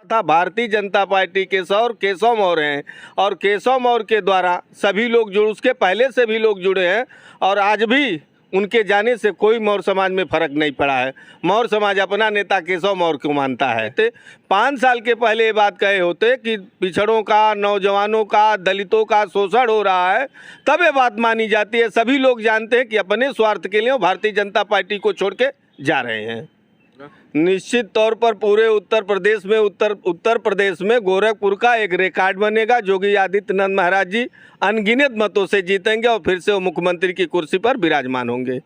था भारतीय जनता पार्टी के सौर केशव मौर्य हैं और केशव मौर्य के द्वारा सभी लोग जुड़ उसके पहले से भी लोग जुड़े हैं और आज भी उनके जाने से कोई मौर्य समाज में फर्क नहीं पड़ा है। मौर्य समाज अपना नेता केशव मौर्य को मानता है। 5 साल के पहले ये बात कहे होते कि पिछड़ों का, नौजवानों का, दलितों का शोषण हो रहा है, तब ये बात मानी जाती है। सभी लोग जानते हैं कि अपने स्वार्थ के लिए वो भारतीय जनता पार्टी को छोड़ के जा रहे हैं। निश्चित तौर पर पूरे उत्तर प्रदेश में गोरखपुर का एक रिकॉर्ड बनेगा। योगी आदित्यनाथ महाराज जी अनगिनत मतों से जीतेंगे और फिर से वो मुख्यमंत्री की कुर्सी पर विराजमान होंगे।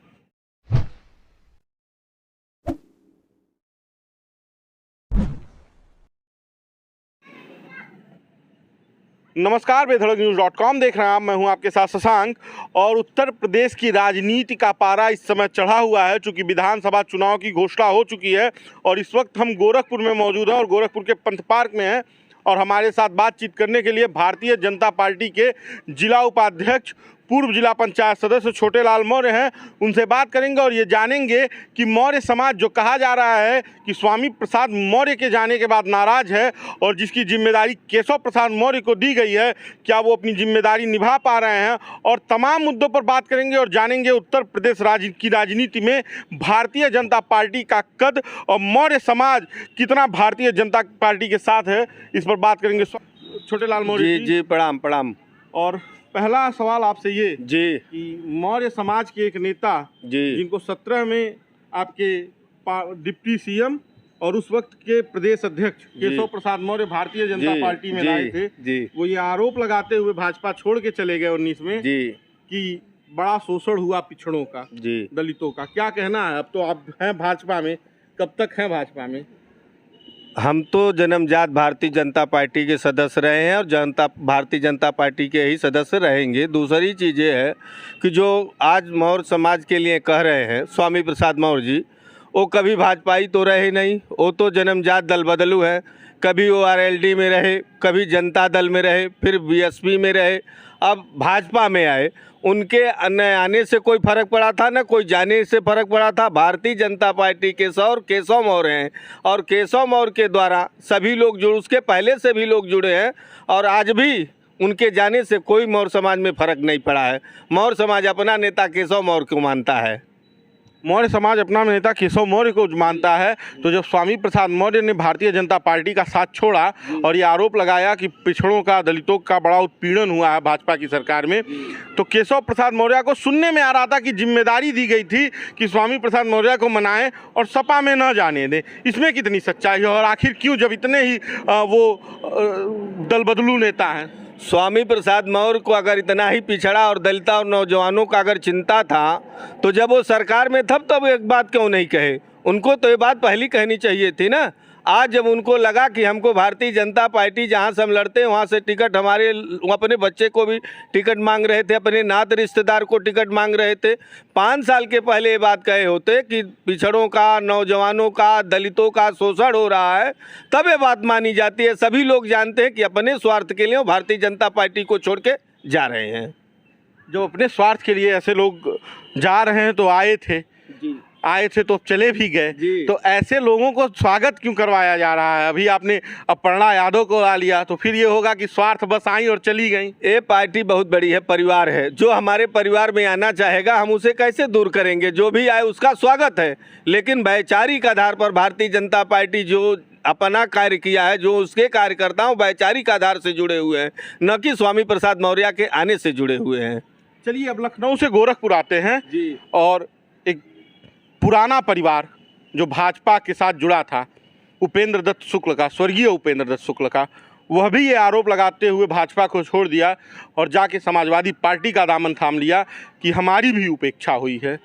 नमस्कार, बेधड़कन्यूज.com देख रहे हैं आप। मैं हूं आपके साथ शशांक। और उत्तर प्रदेश की राजनीति का पारा इस समय चढ़ा हुआ है, चूंकि विधानसभा चुनाव की घोषणा हो चुकी है और इस वक्त हम गोरखपुर में मौजूद हैं और गोरखपुर के पंथ पार्क में हैं। और हमारे साथ बातचीत करने के लिए भारतीय जनता पार्टी के जिला उपाध्यक्ष, पूर्व जिला पंचायत सदस्य छोटेलाल मौर्य हैं। उनसे बात करेंगे और ये जानेंगे कि मौर्य समाज जो कहा जा रहा है कि स्वामी प्रसाद मौर्य के जाने के बाद नाराज है और जिसकी जिम्मेदारी केशव प्रसाद मौर्य को दी गई है, क्या वो अपनी जिम्मेदारी निभा पा रहे हैं, और तमाम मुद्दों पर बात करेंगे और जानेंगे उत्तर प्रदेश की राजनीति में भारतीय जनता पार्टी का कद और मौर्य समाज कितना भारतीय जनता पार्टी के साथ है, इस पर बात करेंगे। छोटेलाल मौर्य जी प्रणाम। और पहला सवाल आपसे ये जी कि मौर्य समाज के एक नेता जी जिनको 17 में आपके डिप्टी सीएम और उस वक्त के प्रदेश अध्यक्ष केशव प्रसाद मौर्य भारतीय जनता पार्टी में लाए थे, वो ये आरोप लगाते हुए भाजपा छोड़ के चले गए 19 में कि बड़ा शोषण हुआ पिछड़ों का, दलितों का। क्या कहना है? अब तो आप हैं भाजपा में, कब तक हैं भाजपा में? हम तो जन्मजात भारतीय जनता पार्टी के सदस्य रहे हैं और भारतीय जनता पार्टी के ही सदस्य रहेंगे। दूसरी चीज़ ये है कि जो आज मौर्य समाज के लिए कह रहे हैं स्वामी प्रसाद मौर्य जी, वो कभी भाजपाई तो रहे नहीं, वो तो जन्मजात दल बदलू है। कभी वो आरएलडी में रहे, कभी जनता दल में रहे, फिर बीएसपी में रहे, अब भाजपा में आए। उनके न आने से कोई फर्क पड़ा था, न कोई जाने से फर्क पड़ा था। भारतीय जनता पार्टी के सौर केशव मौर्य हैं और केशव मौर्य के द्वारा सभी लोग जुड़ उसके पहले से भी लोग जुड़े हैं और आज भी उनके जाने से कोई मौर्य समाज में फर्क नहीं पड़ा है। मौर्य समाज अपना नेता केशव मौर्य को मानता है। मौर्य समाज अपना नेता केशव मौर्य को मानता है। तो जब स्वामी प्रसाद मौर्य ने भारतीय जनता पार्टी का साथ छोड़ा और ये आरोप लगाया कि पिछड़ों का, दलितों का बड़ा उत्पीड़न हुआ है भाजपा की सरकार में, तो केशव प्रसाद मौर्य को सुनने में आ रहा था कि जिम्मेदारी दी गई थी कि स्वामी प्रसाद मौर्य को मनाएं और सपा में न जाने दें। इसमें कितनी सच्चाई है और आखिर क्यों, जब इतने ही वो दल बदलू नेता हैं? स्वामी प्रसाद मौर्य को अगर इतना ही पिछड़ा और दलित और नौजवानों का अगर चिंता था तो जब वो सरकार में तब एक बात क्यों नहीं कहे? उनको तो ये बात पहली कहनी चाहिए थी ना। आज जब उनको लगा कि हमको भारतीय जनता पार्टी जहाँ से हम लड़ते हैं वहाँ से टिकट, हमारे अपने बच्चे को भी टिकट मांग रहे थे, अपने नात रिश्तेदार को टिकट मांग रहे थे। 5 साल के पहले ये बात कहे होते कि पिछड़ों का, नौजवानों का, दलितों का शोषण हो रहा है, तब ये बात मानी जाती है। सभी लोग जानते हैं कि अपने स्वार्थ के लिए वो भारतीय जनता पार्टी को छोड़ के जा रहे हैं। जो अपने स्वार्थ के लिए ऐसे लोग जा रहे हैं, तो आए थे तो चले भी गए, तो ऐसे लोगों को स्वागत क्यों करवाया जा रहा है? अभी आपने अपर्णा यादव को ला लिया, तो फिर ये होगा कि स्वार्थ बस आई और चली गई। ये पार्टी बहुत बड़ी है, परिवार है। जो हमारे परिवार में आना चाहेगा हम उसे कैसे दूर करेंगे? जो भी आए उसका स्वागत है, लेकिन वैचारिक आधार पर भारतीय जनता पार्टी जो अपना कार्य किया है, जो उसके कार्यकर्ताओं वैचारिक आधार से जुड़े हुए हैं, न कि स्वामी प्रसाद मौर्य के आने से जुड़े हुए हैं। चलिए अब लखनऊ से गोरखपुर आते हैं और एक पुराना परिवार जो भाजपा के साथ जुड़ा था, उपेंद्र दत्त शुक्ल का, स्वर्गीय उपेंद्र दत्त शुक्ल का, वह भी ये आरोप लगाते हुए भाजपा को छोड़ दिया और जाके समाजवादी पार्टी का दामन थाम लिया कि हमारी भी उपेक्षा हुई है।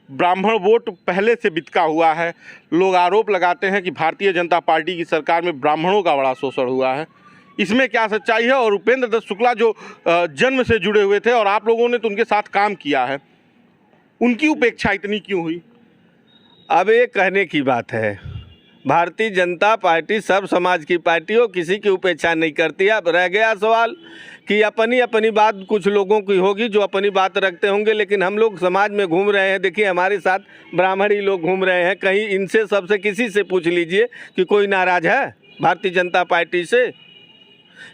ब्राह्मण वोट पहले से बितका हुआ है। लोग आरोप लगाते हैं कि भारतीय जनता पार्टी की सरकार में ब्राह्मणों का बड़ा शोषण हुआ है। इसमें क्या सच्चाई है? और उपेंद्र दत्त शुक्ला जो जन्म से जुड़े हुए थे और आप लोगों ने तो उनके साथ काम किया है, उनकी उपेक्षा इतनी क्यों हुई? अब ये कहने की बात है, भारतीय जनता पार्टी सब समाज की पार्टी हो, किसी की उपेक्षा नहीं करती है। अब रह गया सवाल कि अपनी बात कुछ लोगों की होगी जो अपनी बात रखते होंगे, लेकिन हम लोग समाज में घूम रहे हैं। देखिए हमारे साथ ब्राह्मण ही लोग घूम रहे हैं, कहीं इनसे सबसे किसी से पूछ लीजिए कि कोई नाराज़ है? भारतीय जनता पार्टी से,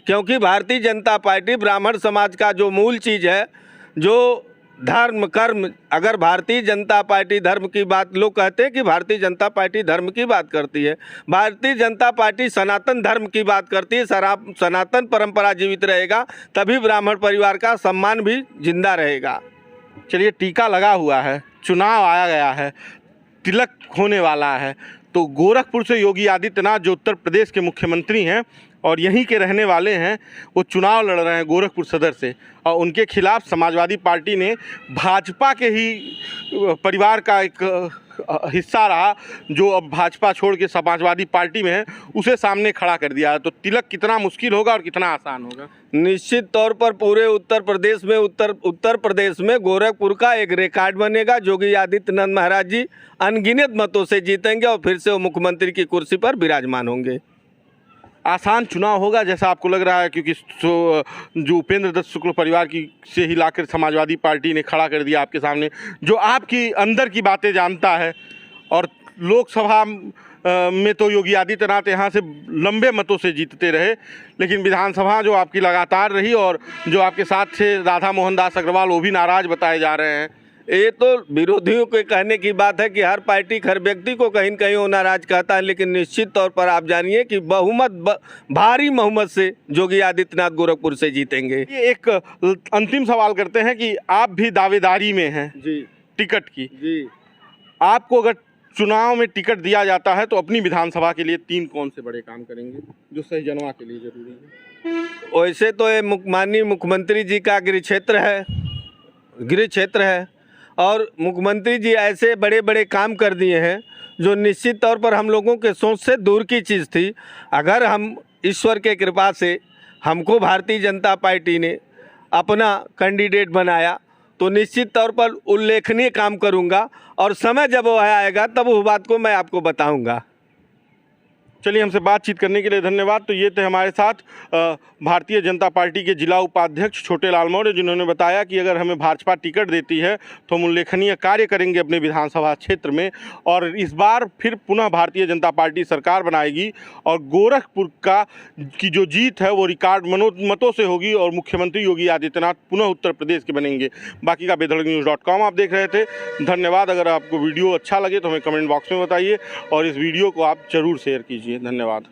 क्योंकि भारतीय जनता पार्टी ब्राह्मण समाज का जो मूल चीज़ है, जो धर्म कर्म, अगर भारतीय जनता पार्टी धर्म की बात, लोग कहते हैं कि भारतीय जनता पार्टी धर्म की बात करती है, भारतीय जनता पार्टी सनातन धर्म की बात करती है। सनातन परंपरा जीवित रहेगा तभी ब्राह्मण परिवार का सम्मान भी जिंदा रहेगा। चलिए, टीका लगा हुआ है, चुनाव आया गया है, तिलक होने वाला है, तो गोरखपुर से योगी आदित्यनाथ जो उत्तर प्रदेश के मुख्यमंत्री हैं और यहीं के रहने वाले हैं, वो चुनाव लड़ रहे हैं गोरखपुर सदर से, और उनके खिलाफ समाजवादी पार्टी ने भाजपा के ही परिवार का एक हिस्सा रहा, जो अब भाजपा छोड़ के समाजवादी पार्टी में है, उसे सामने खड़ा कर दिया है। तो तिलक कितना मुश्किल होगा और कितना आसान होगा? निश्चित तौर पर पूरे उत्तर प्रदेश में गोरखपुर का एक रिकॉर्ड बनेगा। योगी आदित्यनाथ महाराज जी अनगिनत मतों से जीतेंगे और फिर से वो मुख्यमंत्री की कुर्सी पर विराजमान होंगे। आसान चुनाव होगा जैसा आपको लग रहा है, क्योंकि जो उपेंद्र दत्त शुक्ल परिवार की से ही लाकर समाजवादी पार्टी ने खड़ा कर दिया आपके सामने, जो आपकी अंदर की बातें जानता है। और लोकसभा में तो योगी आदित्यनाथ यहाँ से लंबे मतों से जीतते रहे, लेकिन विधानसभा जो आपकी लगातार रही, और जो आपके साथ थे राधा मोहन दास अग्रवाल, वो भी नाराज बताए जा रहे हैं। ये तो विरोधियों के कहने की बात है कि हर पार्टी हर व्यक्ति को कहीं न कहीं वो नाराज कहता है, लेकिन निश्चित तौर पर आप जानिए कि भारी बहुमत से योगी आदित्यनाथ गोरखपुर से जीतेंगे। ये एक अंतिम सवाल करते हैं कि आप भी दावेदारी में हैं जी टिकट की। जी, आपको अगर चुनाव में टिकट दिया जाता है तो अपनी विधानसभा के लिए 3 कौन से बड़े काम करेंगे जो सही जनवा के लिए जरूरी है? वैसे तो ये माननीय मुख्यमंत्री जी का गृह क्षेत्र है और मुख्यमंत्री जी ऐसे बड़े बड़े काम कर दिए हैं जो निश्चित तौर पर हम लोगों के सोच से दूर की चीज़ थी। अगर हम ईश्वर के कृपा से हमको भारतीय जनता पार्टी ने अपना कैंडिडेट बनाया तो निश्चित तौर पर उल्लेखनीय काम करूंगा, और समय जब वो आएगा तब उस बात को मैं आपको बताऊंगा। चलिए, हमसे बातचीत करने के लिए धन्यवाद। तो ये थे हमारे साथ भारतीय जनता पार्टी के जिला उपाध्यक्ष छोटे लाल मौर्य, जिन्होंने बताया कि अगर हमें भाजपा टिकट देती है तो हम उल्लेखनीय कार्य करेंगे अपने विधानसभा क्षेत्र में, और इस बार फिर पुनः भारतीय जनता पार्टी सरकार बनाएगी और गोरखपुर की जो जीत है वो रिकॉर्ड मतों से होगी और मुख्यमंत्री योगी आदित्यनाथ पुनः उत्तर प्रदेश के बनेंगे। बाकी का बेधड़कnews.com आप देख रहे थे। धन्यवाद। अगर आपको वीडियो अच्छा लगे तो हमें कमेंट बॉक्स में बताइए और इस वीडियो को आप ज़रूर शेयर कीजिए। धन्यवाद।